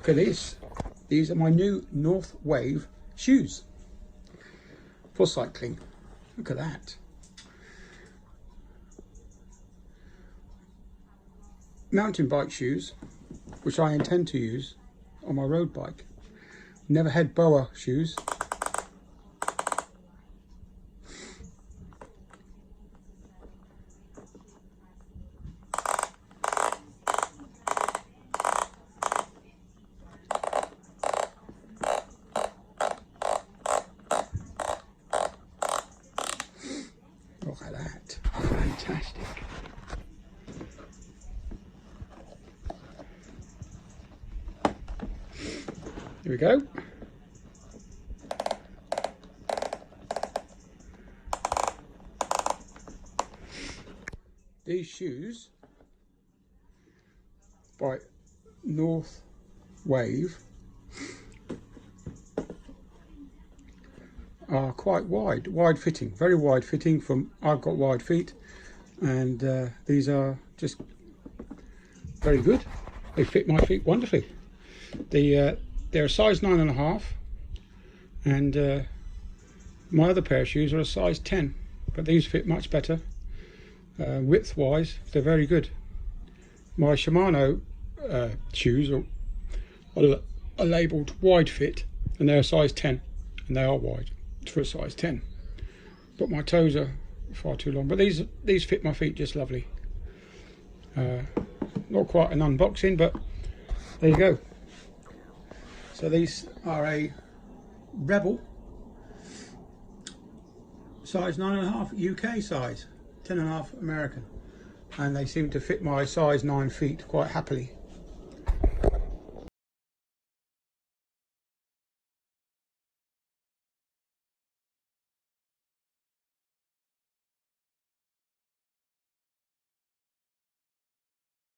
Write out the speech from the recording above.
Look at this. These are my new North Wave shoes for cycling. Look at that. Mountain bike shoes, which I intend to use on my road bike. Never had BOA shoes. Look at that, fantastic. Here we go. These shoes by North Wave are quite wide fitting, very wide fitting. I've got wide feet, and these are just very good. They fit my feet wonderfully. They're a size 9.5, and my other pair of shoes are a size 10, but these fit much better. Width wise, they're very good. My Shimano shoes are labelled wide fit, and they're a size 10, and they are wide for a size 10, but my toes are far too long. But these fit my feet just lovely. Not quite an unboxing, but there you go. So these are a Rebel size 9.5 UK size, 10.5 American, and they seem to fit my size 9 feet quite happily.